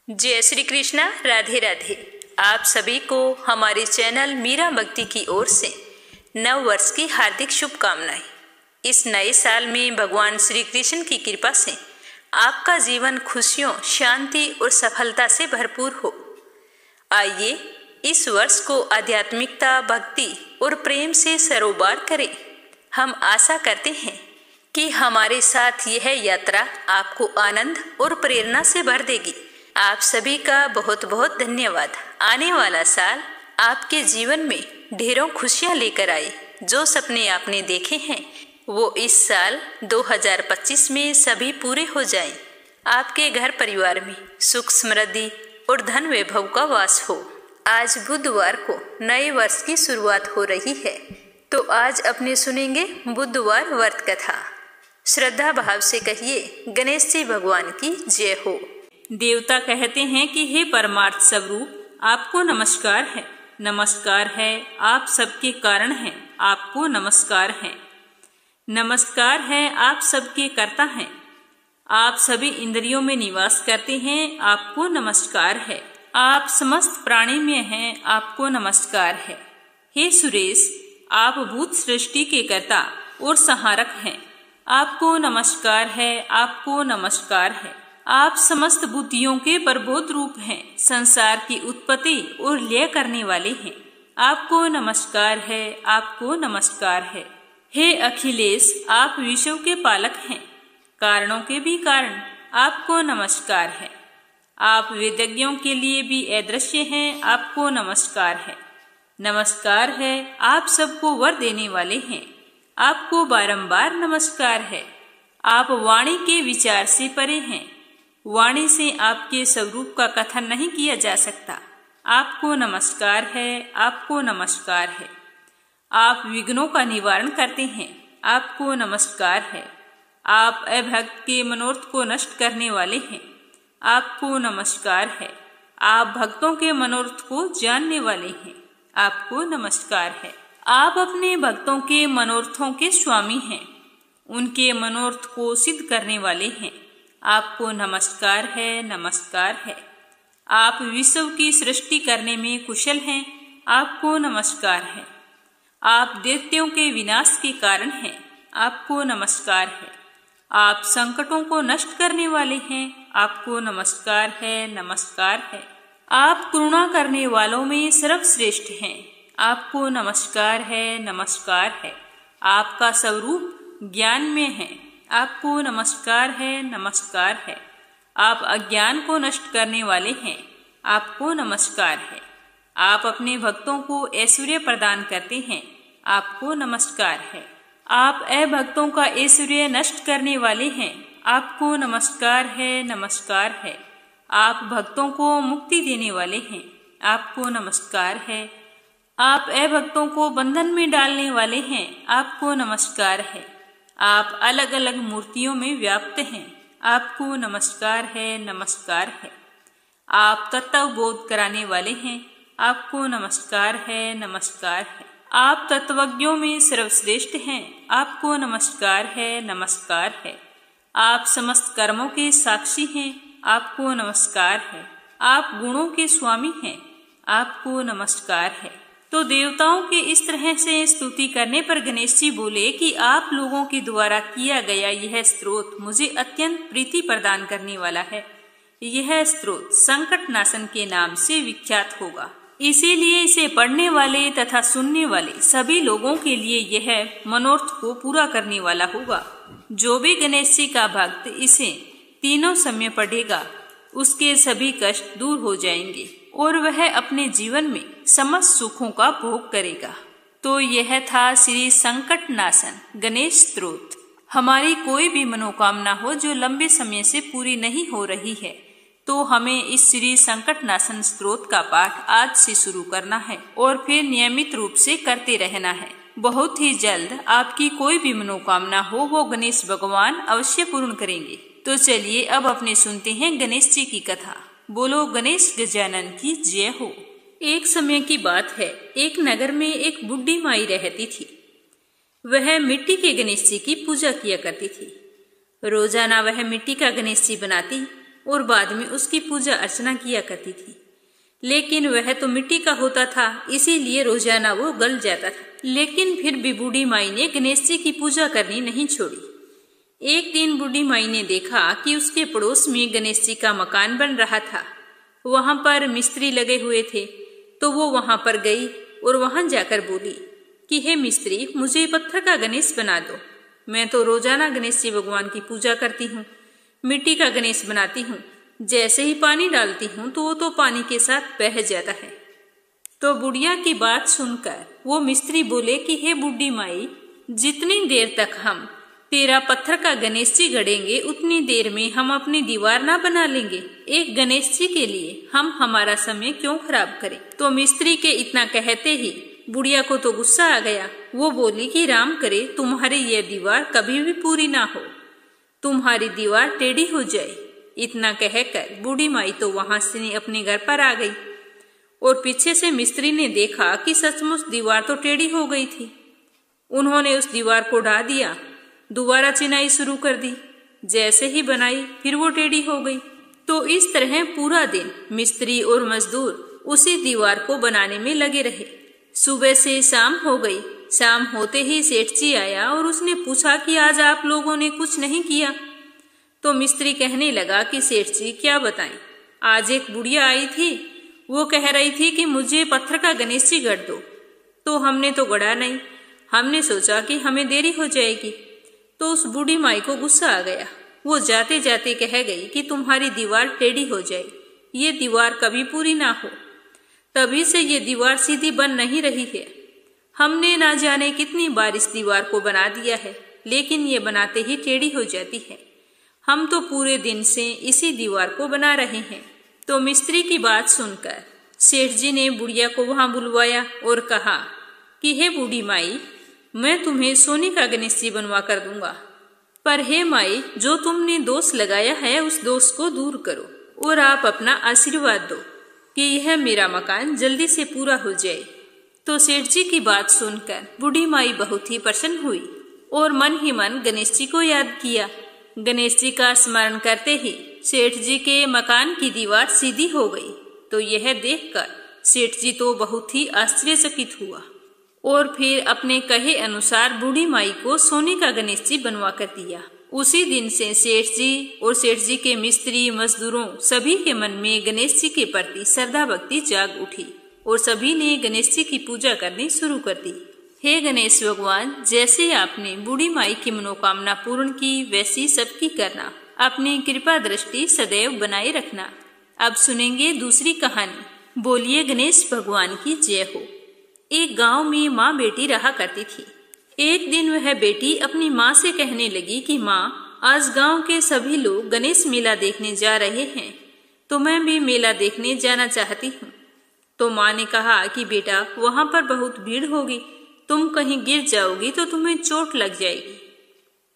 जय श्री कृष्णा, राधे राधे। आप सभी को हमारे चैनल मीरा भक्ति की ओर से नव वर्ष की हार्दिक शुभकामनाएं। इस नए साल में भगवान श्री कृष्ण की कृपा से आपका जीवन खुशियों, शांति और सफलता से भरपूर हो। आइए इस वर्ष को आध्यात्मिकता, भक्ति और प्रेम से सरोबार करें। हम आशा करते हैं कि हमारे साथ यह यात्रा आपको आनंद और प्रेरणा से भर देगी। आप सभी का बहुत बहुत धन्यवाद। आने वाला साल आपके जीवन में ढेरों खुशियां लेकर आए। जो सपने आपने देखे हैं वो इस साल 2025 में सभी पूरे हो जाएं। आपके घर परिवार में सुख, समृद्धि और धन वैभव का वास हो। आज बुधवार को नए वर्ष की शुरुआत हो रही है, तो आज अपने सुनेंगे बुधवार व्रत कथा। श्रद्धा भाव से कहिए, गणेश जी भगवान की जय हो। देवता कहते हैं कि हे परमार्थ स्वरूप, आपको नमस्कार है, नमस्कार है। आप सबके कारण हैं, आपको नमस्कार है। नमस्कार है, आप सबके कर्ता हैं, आप सभी इंद्रियों में निवास करते हैं, आपको नमस्कार है। आप समस्त प्राणी में हैं, आपको नमस्कार है। हे सुरेश, आप भूत सृष्टि के कर्ता और संहारक हैं, आपको नमस्कार है, आपको नमस्कार है। आप समस्त बुद्धियों के प्रबोध रूप हैं, संसार की उत्पत्ति और लय करने वाले हैं, आपको नमस्कार है, आपको नमस्कार है। हे अखिलेश, आप विश्व के पालक हैं, कारणों के भी कारण, आपको नमस्कार है। आप वेदज्ञों के लिए भी अदृश्य हैं, आपको नमस्कार है। नमस्कार है, आप सबको वर देने वाले हैं, आपको बारंबार नमस्कार है। आप वाणी के विचार से परे हैं, वाणी से आपके स्वरूप का कथन नहीं किया जा सकता, आपको नमस्कार है, आपको नमस्कार है। आप विघ्नों का निवारण करते हैं, आपको नमस्कार है। आप अभक्त के मनोरथ को नष्ट करने वाले हैं, आपको नमस्कार है। आप भक्तों के मनोरथ को जानने वाले हैं, आपको नमस्कार है। आप अपने भक्तों के मनोरथों के स्वामी हैं, उनके मनोरथ को सिद्ध करने वाले हैं, आपको नमस्कार है, नमस्कार है। आप विश्व की सृष्टि करने में कुशल हैं, आपको नमस्कार है। आप दैत्यों के विनाश के कारण हैं, आपको नमस्कार है। आप संकटों को नष्ट करने वाले हैं, आपको नमस्कार है, नमस्कार है। आप करुणा करने वालों में सर्वश्रेष्ठ हैं, आपको नमस्कार है, नमस्कार है। आपका स्वरूप ज्ञान में है, आपको नमस्कार है, नमस्कार है। आप अज्ञान को नष्ट करने वाले हैं, आपको नमस्कार है। आप अपने भक्तों को ऐश्वर्य प्रदान करते हैं, आपको नमस्कार है। आप अभक्तों का ऐश्वर्य नष्ट करने वाले हैं, आपको नमस्कार है, नमस्कार है। आप भक्तों को मुक्ति देने वाले हैं, आपको नमस्कार है। आप अभक्तों को बंधन में डालने वाले हैं, आपको नमस्कार है। आप अलग अलग मूर्तियों में व्याप्त हैं, आपको नमस्कार है, नमस्कार है। आप तत्व बोध कराने वाले हैं, आपको नमस्कार है, नमस्कार है। आप तत्वज्ञों में सर्वश्रेष्ठ हैं, आपको नमस्कार है, नमस्कार है। आप समस्त कर्मों के साक्षी हैं, आपको नमस्कार है। आप गुणों के स्वामी हैं, आपको नमस्कार है। तो देवताओं के इस तरह से स्तुति करने पर गणेश जी बोले कि आप लोगों के द्वारा किया गया यह स्तोत्र मुझे अत्यंत प्रीति प्रदान करने वाला है। यह स्तोत्र संकट नाशन के नाम से विख्यात होगा, इसीलिए इसे पढ़ने वाले तथा सुनने वाले सभी लोगों के लिए यह मनोरथ को पूरा करने वाला होगा। जो भी गणेश जी का भक्त इसे तीनों समय पढ़ेगा, उसके सभी कष्ट दूर हो जाएंगे और वह अपने जीवन में समस्त सुखों का भोग करेगा। तो यह था श्री संकट नाशन गणेश स्तोत्र। हमारी कोई भी मनोकामना हो जो लंबे समय से पूरी नहीं हो रही है, तो हमें इस श्री संकट नाशन स्तोत्र का पाठ आज से शुरू करना है और फिर नियमित रूप से करते रहना है। बहुत ही जल्द आपकी कोई भी मनोकामना हो वो गणेश भगवान अवश्य पूर्ण करेंगे। तो चलिए अब अपने सुनते हैं गणेश जी की कथा। बोलो गणेश गजानन की जय हो। एक समय की बात है, एक नगर में एक बुढ़ी माई रहती थी। वह मिट्टी के गणेश जी की पूजा किया करती थी। रोजाना वह मिट्टी का गणेश जी बनाती और बाद में उसकी पूजा अर्चना किया करती थी। लेकिन वह तो मिट्टी का होता था, इसीलिए रोजाना वो गल जाता था। लेकिन फिर भी बूढ़ी माई ने गणेश जी की पूजा करनी नहीं छोड़ी। एक दिन बूढ़ी माई ने देखा कि उसके पड़ोस में गणेश जी का मकान बन रहा था। वहां पर मिस्त्री लगे हुए थे, तो वो वहां पर गई और वहां जाकर बोली कि हे मिस्त्री, मुझे पत्थर का गणेश बना दो। मैं तो रोजाना गणेश जी भगवान की पूजा करती हूँ, मिट्टी का गणेश बनाती हूँ, जैसे ही पानी डालती हूँ तो वो तो पानी के साथ बह जाता है। तो बुढ़िया की बात सुनकर वो मिस्त्री बोले कि हे बूढ़ी माई, जितनी देर तक हम तेरा पत्थर का गणेश जी गढ़ेंगे उतनी देर में हम अपनी दीवार ना बना लेंगे। एक गणेश जी के लिए हम हमारा समय क्यों खराब करें। तो मिस्त्री के इतना कहते ही बुढ़िया को तो गुस्सा आ गया। वो बोली कि राम करे तुम्हारी यह दीवार कभी भी पूरी ना हो, तुम्हारी दीवार टेढ़ी हो जाए। इतना कहकर बूढ़ी माई तो वहां से अपने घर पर आ गई और पीछे से मिस्त्री ने देखा कि सचमुच दीवार तो टेढ़ी हो गई थी। उन्होंने उस दीवार को ढा दिया, दोबारा चिनाई शुरू कर दी। जैसे ही बनाई फिर वो टेढ़ी हो गई। तो इस तरह पूरा दिन मिस्त्री और मजदूर उसी दीवार को बनाने में लगे रहे। सुबह से शाम हो गई। शाम होते ही सेठ जी आया और उसने पूछा कि आज आप लोगों ने कुछ नहीं किया। तो मिस्त्री कहने लगा कि सेठ जी क्या बताएं, आज एक बुढ़िया आई थी, वो कह रही थी कि मुझे पत्थर का गणेश जी गढ़ दो। तो हमने तो गढ़ा नहीं, हमने सोचा कि हमें देरी हो जाएगी। तो उस बूढ़ी माई को गुस्सा आ गया। वो जाते जाते कह गई कि तुम्हारी दीवार टेढ़ी हो जाए, ये दीवार कभी पूरी ना हो। तभी से ये दीवार सीधी बन नहीं रही है। हमने ना जाने कितनी बार इस दीवार को बना दिया है, लेकिन ये बनाते ही टेढ़ी हो जाती है। हम तो पूरे दिन से इसी दीवार को बना रहे हैं। तो मिस्त्री की बात सुनकर सेठ जी ने बुढ़िया को वहां बुलवाया और कहा कि हे बूढ़ी माई, मैं तुम्हें सोने का गणेश जी बनवा कर दूंगा, पर हे माई, जो तुमने दोष लगाया है उस दोष को दूर करो और आप अपना आशीर्वाद दो कि यह मेरा मकान जल्दी से पूरा हो जाए। तो सेठ जी की बात सुनकर बूढ़ी माई बहुत ही प्रसन्न हुई और मन ही मन गणेश जी को याद किया। गणेश जी का स्मरण करते ही सेठ जी के मकान की दीवार सीधी हो गई। तो यह देखकर सेठ जी तो बहुत ही आश्चर्यचकित हुआ और फिर अपने कहे अनुसार बूढ़ी माई को सोने का गणेश जी बनवा कर दिया। उसी दिन से सेठ जी और सेठ जी के मिस्त्री मजदूरों सभी के मन में गणेश जी के प्रति श्रद्धा भक्ति जाग उठी और सभी ने गणेश जी की पूजा करनी शुरू कर दी। हे गणेश भगवान, जैसे आपने बूढ़ी माई की मनोकामना पूर्ण की वैसी सबकी करना, अपनी कृपा दृष्टि सदैव बनाए रखना। अब सुनेंगे दूसरी कहानी। बोलिए गणेश भगवान की जय हो। एक गांव में माँ बेटी रहा करती थी। एक दिन वह बेटी अपनी माँ से कहने लगी कि माँ, आज गांव के सभी लोग गणेश मेला देखने जा रहे हैं, तो मैं भी मेला देखने जाना चाहती हूँ। तो माँ ने कहा कि बेटा, वहां पर बहुत भीड़ होगी, तुम कहीं गिर जाओगी तो तुम्हें चोट लग जाएगी।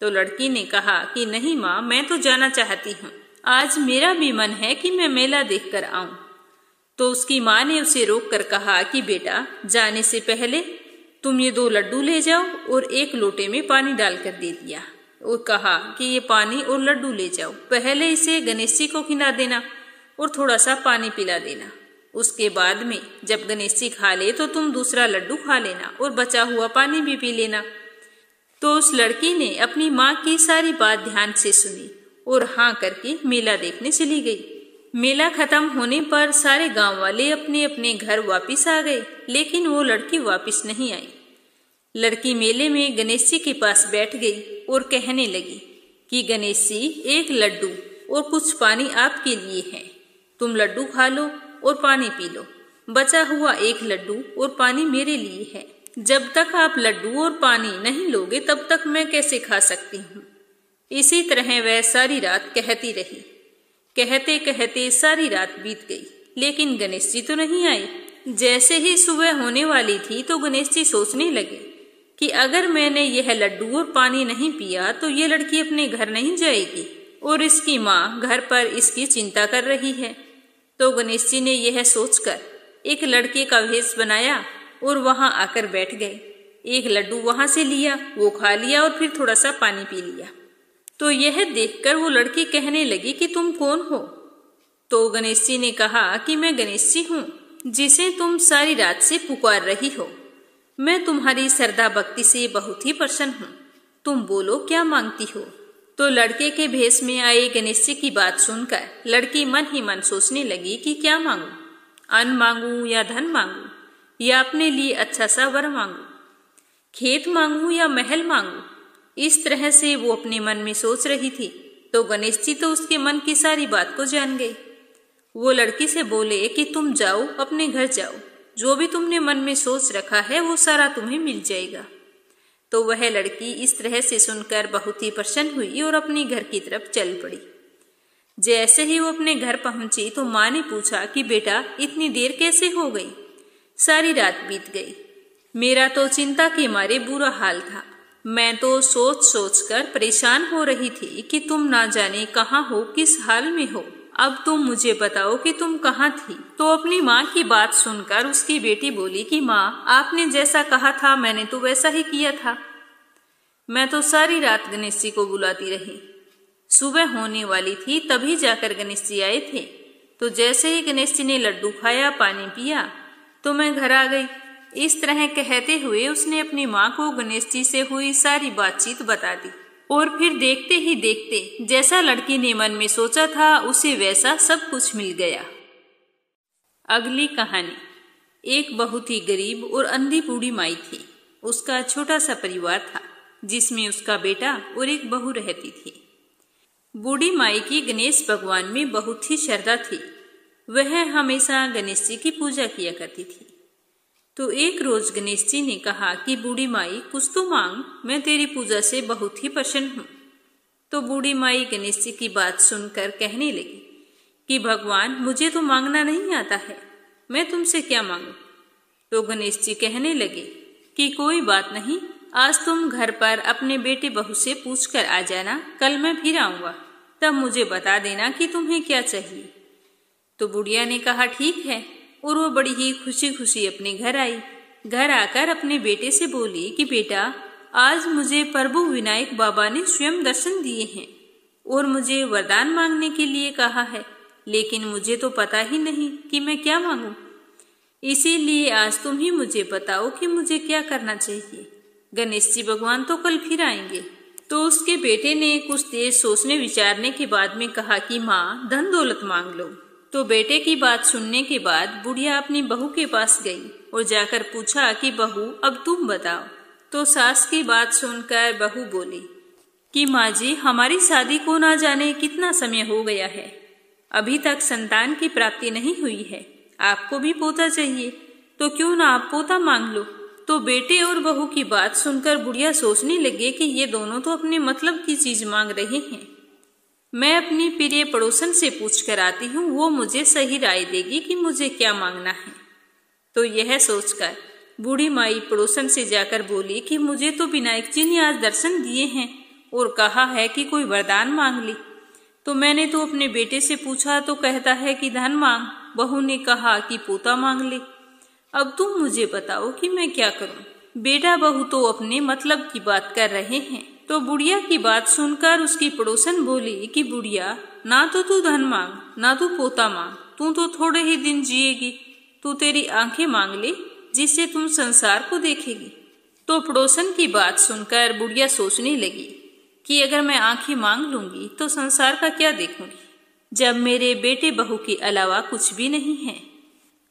तो लड़की ने कहा कि नहीं माँ, मैं तो जाना चाहती हूँ, आज मेरा भी मन है कि मैं मेला देखकर आऊं। तो उसकी माँ ने उसे रोककर कहा कि बेटा, जाने से पहले तुम ये 2 लड्डू ले जाओ और एक लोटे में पानी डालकर दे दिया और कहा कि ये पानी और लड्डू ले जाओ, पहले इसे गणेश जी को खिला देना और थोड़ा सा पानी पिला देना। उसके बाद में जब गणेश जी खा ले तो तुम दूसरा लड्डू खा लेना और बचा हुआ पानी भी पी लेना। तो उस लड़की ने अपनी माँ की सारी बात ध्यान से सुनी और हाँ करके मेला देखने चली गई। मेला खत्म होने पर सारे गांव वाले अपने अपने घर वापिस आ गए, लेकिन वो लड़की वापिस नहीं आई। लड़की मेले में गणेश जी के पास बैठ गई और कहने लगी कि गणेश जी, एक लड्डू और कुछ पानी आपके लिए है, तुम लड्डू खा लो और पानी पी लो। बचा हुआ एक लड्डू और पानी मेरे लिए है। जब तक आप लड्डू और पानी नहीं लोगे तब तक मैं कैसे खा सकती हूँ। इसी तरह वह सारी रात कहती रही। कहते कहते सारी रात बीत गई, लेकिन गणेश जी तो नहीं आए। जैसे ही सुबह होने वाली थी तो गणेश जी सोचने लगे कि अगर मैंने यह लड्डू और पानी नहीं पिया तो ये लड़की अपने घर नहीं जाएगी और इसकी माँ घर पर इसकी चिंता कर रही है। तो गणेश जी ने यह सोचकर एक लड़के का भेष बनाया और वहां आकर बैठ गए। एक लड्डू वहां से लिया, वो खा लिया और फिर थोड़ा सा पानी पी लिया। तो यह देखकर वो लड़की कहने लगी कि तुम कौन हो तो गणेश जी ने कहा कि मैं गणेश जी हूँ जिसे तुम सारी रात से पुकार रही हो। मैं तुम्हारी श्रद्धा भक्ति से बहुत ही प्रसन्न हूँ। तुम बोलो क्या मांगती हो। तो लड़के के भेष में आए गणेश जी की बात सुनकर लड़की मन ही मन सोचने लगी कि क्या मांगू, अन्न मांगू या धन मांगू, या अपने लिए अच्छा सा वर मांगू, खेत मांगू या महल मांगू। इस तरह से वो अपने मन में सोच रही थी। तो गणेश जी तो उसके मन की सारी बात को जान गए। वो लड़की से बोले कि तुम जाओ, अपने घर जाओ, जो भी तुमने मन में सोच रखा है वो सारा तुम्हें मिल जाएगा। तो वह लड़की इस तरह से सुनकर बहुत ही प्रसन्न हुई और अपनी घर की तरफ चल पड़ी। जैसे ही वो अपने घर पहुंची तो माँ ने पूछा कि बेटा इतनी देर कैसे हो गई, सारी रात बीत गई। मेरा तो चिंता के मारे बुरा हाल था। मैं तो सोच सोच कर परेशान हो रही थी कि तुम ना जाने कहाँ हो, किस हाल में हो। अब तुम मुझे बताओ कि तुम कहाँ थी। तो अपनी माँ की बात सुनकर उसकी बेटी बोली कि माँ, आपने जैसा कहा था मैंने तो वैसा ही किया था। मैं तो सारी रात गणेश जी को बुलाती रही। सुबह होने वाली थी तभी जाकर गणेश जी आए थे। तो जैसे ही गणेश जी ने लड्डू खाया, पानी पिया, तो मैं घर आ गई। इस तरह कहते हुए उसने अपनी माँ को गणेश जी से हुई सारी बातचीत बता दी। और फिर देखते ही देखते जैसा लड़की ने मन में सोचा था उसे वैसा सब कुछ मिल गया। अगली कहानी। एक बहुत ही गरीब और अंधी बूढ़ी माई थी। उसका छोटा सा परिवार था जिसमें उसका बेटा और एक बहू रहती थी। बूढ़ी माई की गणेश भगवान में बहुत ही श्रद्धा थी। वह हमेशा गणेश जी की पूजा किया करती थी। तो एक रोज गणेश जी ने कहा कि बूढ़ी माई कुछ तो मांग, मैं तेरी पूजा से बहुत ही प्रसन्न हूँ। तो बूढ़ी माई गणेश जी की बात सुनकर कहने लगी कि भगवान मुझे तो मांगना नहीं आता है, मैं तुमसे क्या मांगू। तो गणेश जी कहने लगे कि कोई बात नहीं, आज तुम घर पर अपने बेटे बहू से पूछ कर आ जाना, कल मैं फिर आऊंगा, तब मुझे बता देना कि तुम्हें क्या चाहिए। तो बुढ़िया ने कहा ठीक है, और वो बड़ी ही खुशी खुशी अपने घर आई। घर आकर अपने बेटे से बोली कि बेटा आज मुझे प्रभु विनायक बाबा ने स्वयं दर्शन दिए हैं और मुझे वरदान मांगने के लिए कहा है, लेकिन मुझे तो पता ही नहीं कि मैं क्या मांगूं। इसीलिए आज तुम ही मुझे बताओ कि मुझे क्या करना चाहिए। गणेश जी भगवान तो कल फिर आएंगे। तो उसके बेटे ने कुछ देर सोचने विचारने के बाद में कहा कि माँ धन दौलत मांग लो। तो बेटे की बात सुनने के बाद बुढ़िया अपनी बहू के पास गई और जाकर पूछा कि बहू अब तुम बताओ। तो सास की बात सुनकर बहू बोली कि माँ जी हमारी शादी को ना जाने कितना समय हो गया है, अभी तक संतान की प्राप्ति नहीं हुई है, आपको भी पोता चाहिए, तो क्यों ना आप पोता मांग लो। तो बेटे और बहू की बात सुनकर बुढ़िया सोचने लगे कि ये दोनों तो अपने मतलब की चीज मांग रहे हैं। मैं अपनी प्रिय पड़ोसन से पूछ कर आती हूँ, वो मुझे सही राय देगी कि मुझे क्या मांगना है। तो यह सोचकर बूढ़ी माई पड़ोसन से जाकर बोली कि मुझे तो विनायक जी ने आज दर्शन दिए हैं और कहा है कि कोई वरदान मांग ली। तो मैंने तो अपने बेटे से पूछा तो कहता है कि धन मांग, बहू ने कहा कि पोता मांग ले। अब तुम मुझे बताओ कि मैं क्या करूं। बेटा बहू तो अपने मतलब की बात कर रहे हैं। तो बुढ़िया की बात सुनकर उसकी पड़ोसन बोली कि बुढ़िया ना तो तू धन मांग, ना तू पोता मांग, तू तो थोड़े ही दिन जिएगी, तू तेरी आंखें मांग ले जिससे तुम संसार को देखेगी। तो पड़ोसन की बात सुनकर बुढ़िया सोचने लगी कि अगर मैं आंखें मांग लूंगी तो संसार का क्या देखूंगी, जब मेरे बेटे बहू के अलावा कुछ भी नहीं है।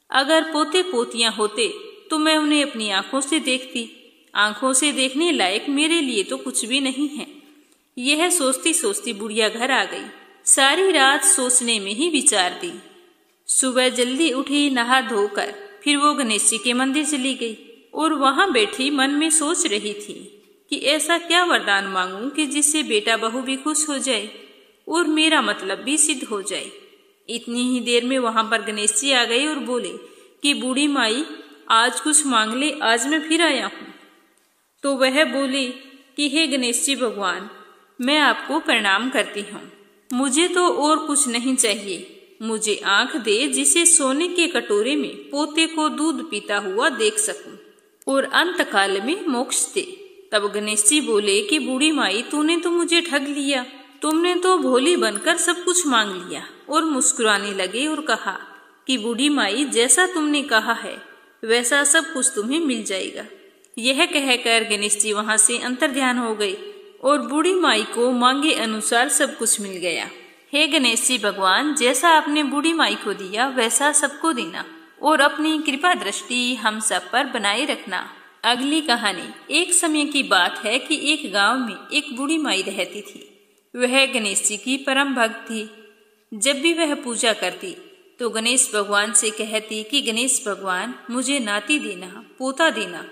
अगर पोते पोतियां होते तो मैं उन्हें अपनी आंखों से देखती, आंखों से देखने लायक मेरे लिए तो कुछ भी नहीं है। यह सोचती सोचती बुढ़िया घर आ गई। सारी रात सोचने में ही विचार दी। सुबह जल्दी उठी, नहा धोकर फिर वो गणेश जी के मंदिर चली गई और वहां बैठी मन में सोच रही थी कि ऐसा क्या वरदान मांगूं कि जिससे बेटा बहू भी खुश हो जाए और मेरा मतलब भी सिद्ध हो जाए। इतनी ही देर में वहां पर गणेश जी आ गए और बोले कि बूढ़ी माई आज कुछ मांग ले, आज मैं फिर आया हूँ। तो वह बोली कि हे गणेश जी भगवान, मैं आपको प्रणाम करती हूँ, मुझे तो और कुछ नहीं चाहिए। मुझे आंख दे जिसे सोने के कटोरे में पोते को दूध पीता हुआ देख सकूं और अंत काल में मोक्ष दे। तब गणेश जी बोले कि बूढ़ी माई तूने तो मुझे ठग लिया, तुमने तो भोली बनकर सब कुछ मांग लिया। और मुस्कुराने लगे और कहा कि बूढ़ी माई, जैसा तुमने कहा है वैसा सब कुछ तुम्हें मिल जाएगा। यह कहकर गणेश जी वहां से अंतर्ध्यान हो गए और बूढ़ी माई को मांगे अनुसार सब कुछ मिल गया। हे गणेश जी भगवान, जैसा आपने बूढ़ी माई को दिया वैसा सबको देना और अपनी कृपा दृष्टि हम सब पर बनाए रखना। अगली कहानी। एक समय की बात है कि एक गांव में एक बूढ़ी माई रहती थी। वह गणेश जी की परम भक्त थी। जब भी वह पूजा करती तो गणेश भगवान से कहती कि गणेश भगवान, मुझे नाती देना, पोता देना।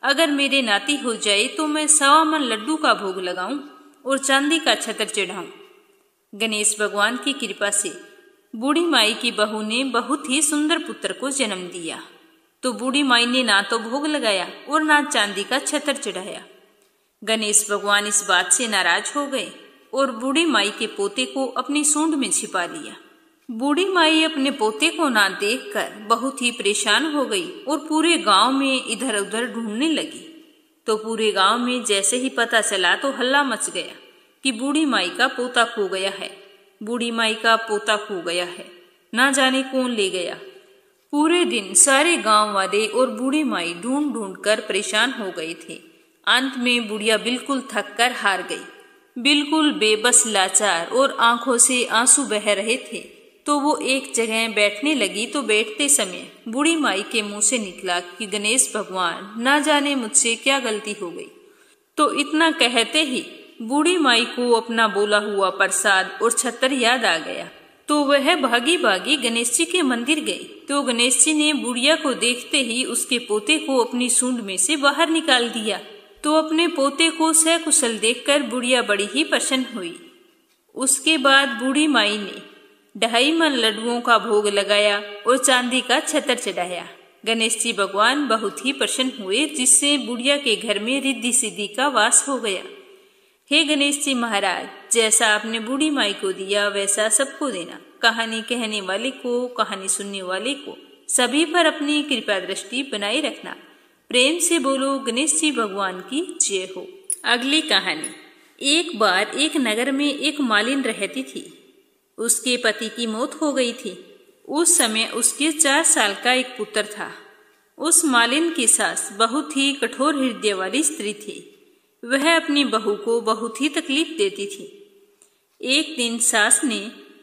अगर मेरे नाती हो जाए तो मैं 100 मन लड्डू का भोग लगाऊं और चांदी का छतर चढ़ाऊं। गणेश भगवान की कृपा से बूढ़ी माई की बहू ने बहुत ही सुंदर पुत्र को जन्म दिया। तो बूढ़ी माई ने ना तो भोग लगाया और ना चांदी का छतर चढ़ाया। गणेश भगवान इस बात से नाराज हो गए और बूढ़ी माई के पोते को अपनी सूंड में छिपा लिया। बूढ़ी माई अपने पोते को ना देखकर बहुत ही परेशान हो गई और पूरे गांव में इधर उधर ढूंढने लगी। तो पूरे गांव में जैसे ही पता चला तो हल्ला मच गया कि बूढ़ी माई का पोता खो गया है, बूढ़ी माई का पोता खो गया है, ना जाने कौन ले गया। पूरे दिन सारे गांव वाले और बूढ़ी माई ढूंढ ढूंढ कर परेशान हो गए थे। अंत में बुढ़िया बिल्कुल थक कर हार गई, बिल्कुल बेबस लाचार और आंखों से आंसू बह रहे थे। तो वो एक जगह बैठने लगी। तो बैठते समय बूढ़ी माई के मुंह से निकला कि गणेश भगवान, ना जाने मुझसे क्या गलती हो गई। तो इतना कहते ही बूढ़ी माई को अपना बोला हुआ प्रसाद और छतर याद आ गया। तो वह भागी भागी गणेश जी के मंदिर गई। तो गणेश जी ने बुढ़िया को देखते ही उसके पोते को अपनी सूंड में से बाहर निकाल दिया। तो अपने पोते को सकुशल देखकर बुढ़िया बड़ी ही प्रसन्न हुई। उसके बाद बूढ़ी माई ने 2.5 मन लड्डुओं का भोग लगाया और चांदी का छतर चढ़ाया। गणेश जी भगवान बहुत ही प्रसन्न हुए, जिससे बुढ़िया के घर में रिद्धि सिद्धि का वास हो गया। हे गणेश जी महाराज, जैसा आपने बूढ़ी माई को दिया वैसा सबको देना। कहानी कहने वाले को, कहानी सुनने वाले को, सभी पर अपनी कृपा दृष्टि बनाए रखना। प्रेम से बोलो गणेश जी भगवान की जय हो। अगली कहानी। एक बार एक नगर में एक मालिन रहती थी। उसके पति की मौत हो गई थी। उस समय उसके 4 साल का एक पुत्र था। उस मालिन की सास बहुत ही कठोर हृदय वाली स्त्री थी। वह अपनी बहू को बहुत ही तकलीफ देती थी। एक दिन सास ने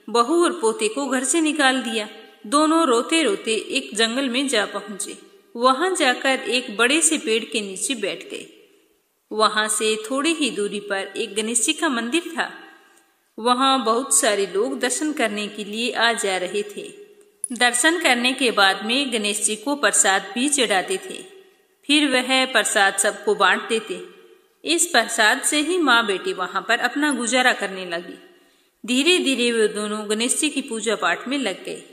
बहू और पोते को घर से निकाल दिया। दोनों रोते रोते एक जंगल में जा पहुंचे। वहां जाकर एक बड़े से पेड़ के नीचे बैठ गए। वहां से थोड़ी ही दूरी पर एक गणेश जी का मंदिर था। वहां बहुत सारे लोग दर्शन करने के लिए आ जा रहे थे। दर्शन करने के बाद में गणेश जी को प्रसाद भी चढ़ाते थे। फिर वह प्रसाद सबको बांटते थे। इस प्रसाद से ही माँ बेटी वहां पर अपना गुजारा करने लगी। धीरे धीरे वे दोनों गणेश जी की पूजा पाठ में लग गए।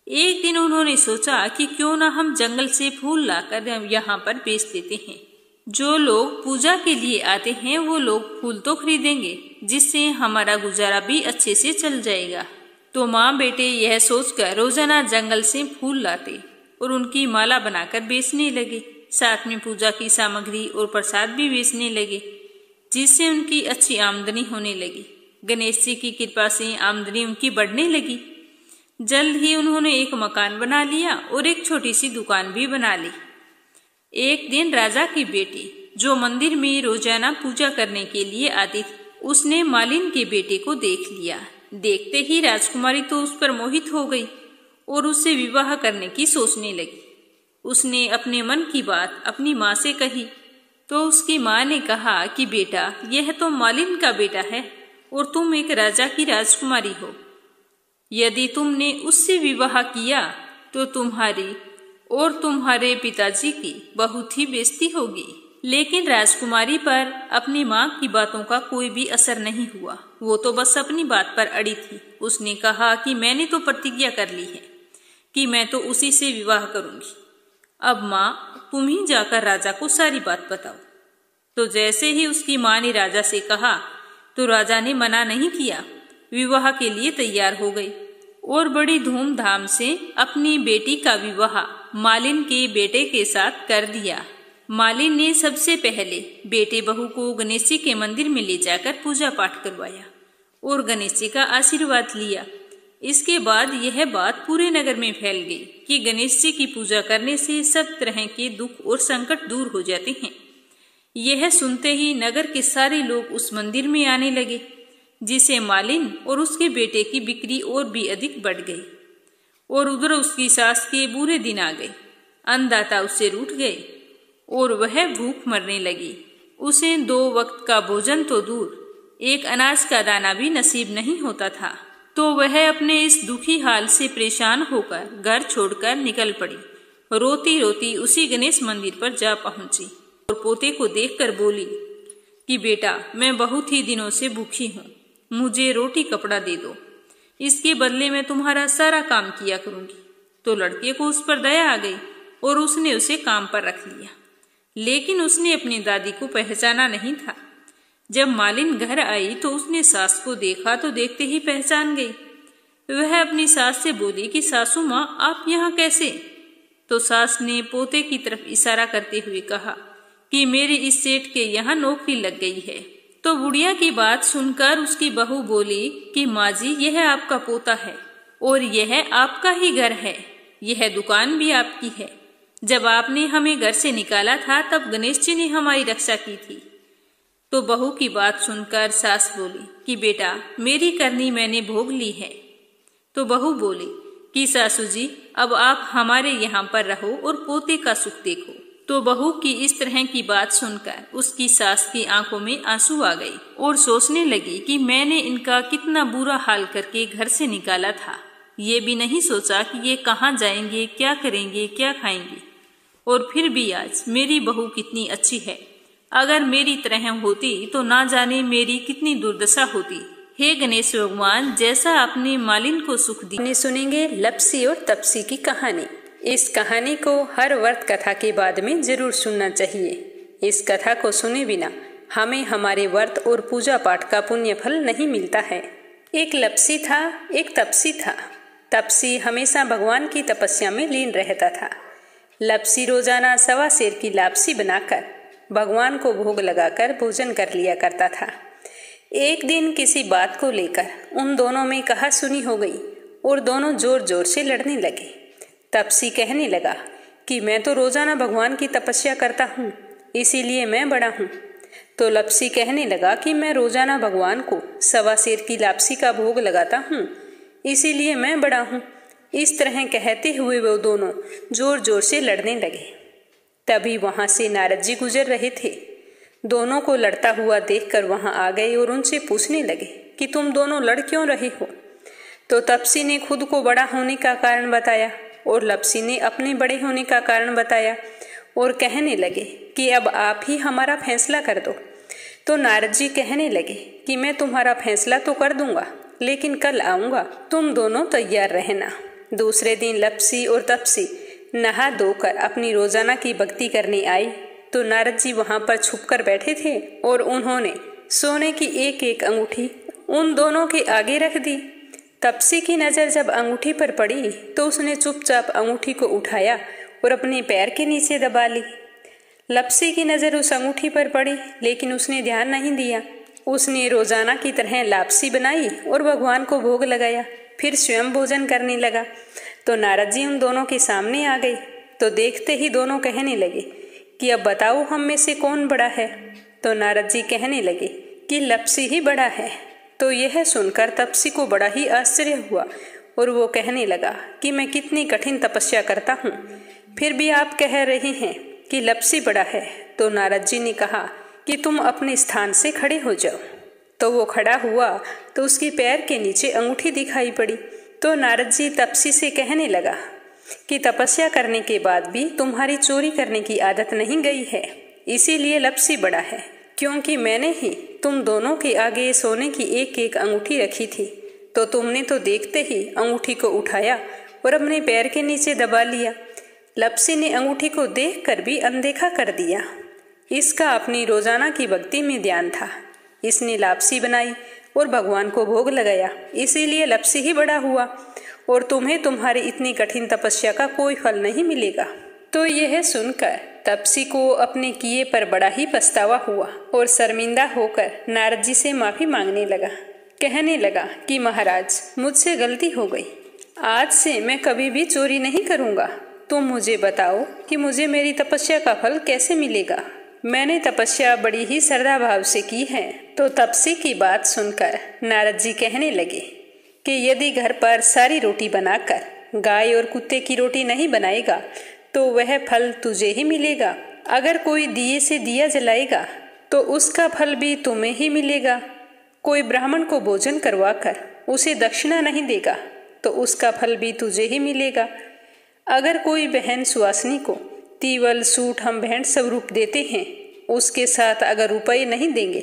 एक दिन उन्होंने सोचा कि क्यों ना हम जंगल से फूल लाकर यहाँ पर बेच देते हैं। जो लोग पूजा के लिए आते हैं वो लोग फूल तो खरीदेंगे, जिससे हमारा गुजारा भी अच्छे से चल जाएगा। तो माँ बेटे यह सोचकर रोजाना जंगल से फूल लाते और उनकी माला बनाकर बेचने लगे। साथ में पूजा की सामग्री और प्रसाद भी बेचने लगे, जिससे उनकी अच्छी आमदनी होने लगी। गणेश जी की कृपा से आमदनी उनकी बढ़ने लगी। जल्द ही उन्होंने एक मकान बना लिया और एक छोटी सी दुकान भी बना ली। एक दिन राजा की बेटी, जो मंदिर में रोजाना पूजा करने के लिए आती थी, उसने मालिन के बेटे को देख लिया। देखते ही राजकुमारी तो उस पर मोहित हो गई और उससे विवाह करने की सोचने लगी। उसने अपने मन की बात अपनी माँ से कही। तो उसकी माँ ने कहा कि बेटा, यह तो मालिन का बेटा है और तुम एक राजा की राजकुमारी हो। यदि तुमने उससे विवाह किया तो तुम्हारी और तुम्हारे पिताजी की बहुत ही बेइज्जती होगी। लेकिन राजकुमारी पर अपनी माँ की बातों का कोई भी असर नहीं हुआ। वो तो बस अपनी बात पर अड़ी थी। उसने कहा कि मैंने तो प्रतिज्ञा कर ली है कि मैं तो उसी से विवाह करूंगी। अब माँ, तुम ही जाकर राजा को सारी बात बताओ। तो जैसे ही उसकी माँ ने राजा से कहा तो राजा ने मना नहीं किया, विवाह के लिए तैयार हो गई और बड़ी धूमधाम से अपनी बेटी का विवाह मालिन के बेटे के साथ कर दिया। मालिन ने सबसे पहले बेटे बहू को गणेश जी के मंदिर में ले जाकर पूजा पाठ करवाया और गणेश जी का आशीर्वाद लिया। इसके बाद यह बात पूरे नगर में फैल गई कि गणेश जी की पूजा करने से सब तरह के दुख और संकट दूर हो जाते हैं। यह सुनते ही नगर के सारे लोग उस मंदिर में आने लगे, जिसे मालिन और उसके बेटे की बिक्री और भी अधिक बढ़ गई। और उधर उसकी सास के बुरे दिन आ गए। अन्नदाता उससे रूठ गए और वह भूख मरने लगी। उसे 2 वक्त का भोजन तो दूर, एक अनाज का दाना भी नसीब नहीं होता था। तो वह अपने इस दुखी हाल से परेशान होकर घर छोड़कर निकल पड़ी। रोती रोती उसी गणेश मंदिर पर जा पहुंची और पोते को देखकर बोली कि बेटा, मैं बहुत ही दिनों से भूखी हूँ, मुझे रोटी कपड़ा दे दो, इसके बदले में तुम्हारा सारा काम किया करूंगी। तो लड़के को उस पर दया आ गई और उसने उसे काम पर रख लिया। लेकिन उसने अपनी दादी को पहचाना नहीं था। जब मालिन घर आई तो उसने सास को देखा तो देखते ही पहचान गई। वह अपनी सास से बोली कि सासू माँ, आप यहाँ कैसे? तो सास ने पोते की तरफ इशारा करते हुए कहा कि मेरी इस सेठ के यहाँ नौकरी लग गई है। तो बुढ़िया की बात सुनकर उसकी बहू बोली कि माँ जी, यह आपका पोता है और यह आपका ही घर है, यह दुकान भी आपकी है। जब आपने हमें घर से निकाला था तब गणेश जी ने हमारी रक्षा की थी। तो बहू की बात सुनकर सास बोली कि बेटा, मेरी करनी मैंने भोग ली है। तो बहू बोली कि सासू जी, अब आप हमारे यहाँ पर रहो और पोते का सुख देखो। तो बहू की इस तरह की बात सुनकर उसकी सास की आंखों में आंसू आ गई और सोचने लगी कि मैंने इनका कितना बुरा हाल करके घर से निकाला था। ये भी नहीं सोचा कि ये कहाँ जाएंगे, क्या करेंगे, क्या खाएंगे। और फिर भी आज मेरी बहू कितनी अच्छी है। अगर मेरी तरह होती तो ना जाने मेरी कितनी दुर्दशा होती। हे गणेश भगवान, जैसा आपने मालिन को सुख दिया। सुनेंगे लपसी और तपसी की कहानी। इस कहानी को हर व्रत कथा के बाद में जरूर सुनना चाहिए। इस कथा को सुने बिना हमें हमारे व्रत और पूजा पाठ का पुण्य फल नहीं मिलता है। एक लपसी था, एक तपसी था। तपसी हमेशा भगवान की तपस्या में लीन रहता था। लपसी रोजाना 1.25 सेर की लापसी बनाकर भगवान को भोग लगाकर भोजन कर लिया करता था। एक दिन किसी बात को लेकर उन दोनों में कहा-सुनी हो गई और दोनों जोर जोर से लड़ने लगे। तपसी कहने लगा कि मैं तो रोजाना भगवान की तपस्या करता हूँ, इसीलिए मैं बड़ा हूँ। तो लपसी कहने लगा कि मैं रोजाना भगवान को 1.25 सेर की लापसी का भोग लगाता हूँ, इसीलिए मैं बड़ा हूँ। इस तरह कहते हुए वो दोनों जोर जोर से लड़ने लगे। तभी वहां से नारद जी गुजर रहे थे। दोनों को लड़ता हुआ देखकर वहां आ गए और उनसे पूछने लगे कि तुम दोनों लड़ क्यों रहे हो। तो तपसी ने खुद को बड़ा होने का कारण बताया और लपसी ने अपने बड़े होने का कारण बताया और कहने लगे कि अब आप ही हमारा फैसला कर दो। तो नारद जी कहने लगे कि मैं तुम्हारा फैसला तो कर दूंगा, लेकिन कल आऊंगा, तुम दोनों तैयार रहना। दूसरे दिन लपसी और तपसी नहा धोकर अपनी रोजाना की भक्ति करने आई तो नारद जी वहां पर छुपकर बैठे थे और उन्होंने सोने की एक एक अंगूठी उन दोनों के आगे रख दी। तपसी की नजर जब अंगूठी पर पड़ी तो उसने चुपचाप अंगूठी को उठाया और अपने पैर के नीचे दबा ली। लपसी की नजर उस अंगूठी पर पड़ी, लेकिन उसने ध्यान नहीं दिया। उसने रोजाना की तरह लापसी बनाई और भगवान को भोग लगाया, फिर स्वयं भोजन करने लगा। तो नारद जी उन दोनों के सामने आ गए तो देखते ही दोनों कहने लगे कि अब बताओ हम में से कौन बड़ा है। तो नारद जी कहने लगे कि लपसी ही बड़ा है। तो यह सुनकर तपसी को बड़ा ही आश्चर्य हुआ और वो कहने लगा कि मैं कितनी कठिन तपस्या करता हूँ, फिर भी आप कह रहे हैं कि लपसी बड़ा है। तो नारद जी ने कहा कि तुम अपने स्थान से खड़े हो जाओ। तो वो खड़ा हुआ तो उसके पैर के नीचे अंगूठी दिखाई पड़ी। तो नारद जी तपसी से कहने लगा कि तपस्या करने के बाद भी तुम्हारी चोरी करने की आदत नहीं गई है, इसीलिए लपसी बड़ा है, क्योंकि मैंने ही तुम दोनों के आगे सोने की एक एक अंगूठी रखी थी। तो तुमने तो देखते ही अंगूठी को उठाया और अपने पैर के नीचे दबा लिया। लपसी ने अंगूठी को देखकर भी अनदेखा कर दिया। इसका अपनी रोजाना की भक्ति में ध्यान था। इसने लापसी बनाई और भगवान को भोग लगाया, इसीलिए लपसी ही बड़ा हुआ और तुम्हें तुम्हारी इतनी कठिन तपस्या का कोई फल नहीं मिलेगा। तो यह सुनकर तपसी को अपने किए पर बड़ा ही पछतावा हुआ और शर्मिंदा होकर नारद जी से माफी मांगने लगा कहने लगा कि महाराज, मुझसे गलती हो गई, आज से मैं कभी भी चोरी नहीं करूँगा। तुम मुझे बताओ कि मुझे मेरी तपस्या का फल कैसे मिलेगा। मैंने तपस्या बड़ी ही श्रद्धा भाव से की है। तो तपस्वी की बात सुनकर नारद जी कहने लगे कि यदि घर पर सारी रोटी बनाकर गाय और कुत्ते की रोटी नहीं बनाएगा तो वह फल तुझे ही मिलेगा। अगर कोई दिए से दिया जलाएगा तो उसका फल भी तुम्हें ही मिलेगा। कोई ब्राह्मण को भोजन करवाकर उसे दक्षिणा नहीं देगा तो उसका फल भी तुझे ही मिलेगा। अगर कोई बहन सुवासिनी को तीवल, सूट, हम भेंट स्वरूप देते हैं, उसके साथ अगर रुपए नहीं देंगे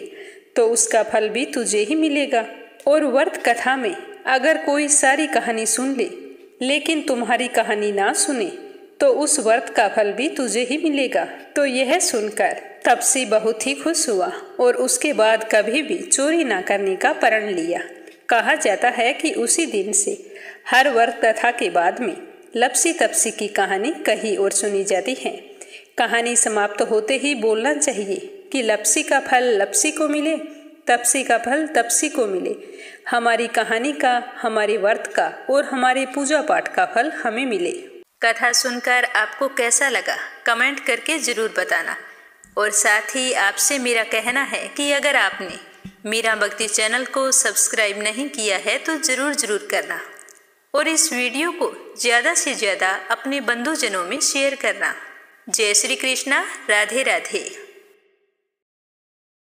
तो उसका फल भी तुझे ही मिलेगा। और व्रत कथा में अगर कोई सारी कहानी सुन ले लेकिन तुम्हारी कहानी ना सुने तो उस व्रत का फल भी तुझे ही मिलेगा। तो यह सुनकर तपस्वी बहुत ही खुश हुआ और उसके बाद कभी भी चोरी ना करने का प्रण लिया। कहा जाता है कि उसी दिन से हर व्रत कथा के बाद में लपसी तपसी की कहानी कही और सुनी जाती है। कहानी समाप्त होते ही बोलना चाहिए कि लपसी का फल लपसी को मिले, तपसी का फल तपसी को मिले। हमारी कहानी का, हमारे व्रत का और हमारे पूजा पाठ का फल हमें मिले। कथा सुनकर आपको कैसा लगा कमेंट करके ज़रूर बताना। और साथ ही आपसे मेरा कहना है कि अगर आपने मीरा भक्ति चैनल को सब्सक्राइब नहीं किया है तो ज़रूर करना और इस वीडियो को ज़्यादा से ज़्यादा अपने बंधुजनों में शेयर करना। जय श्री कृष्णा, राधे राधे।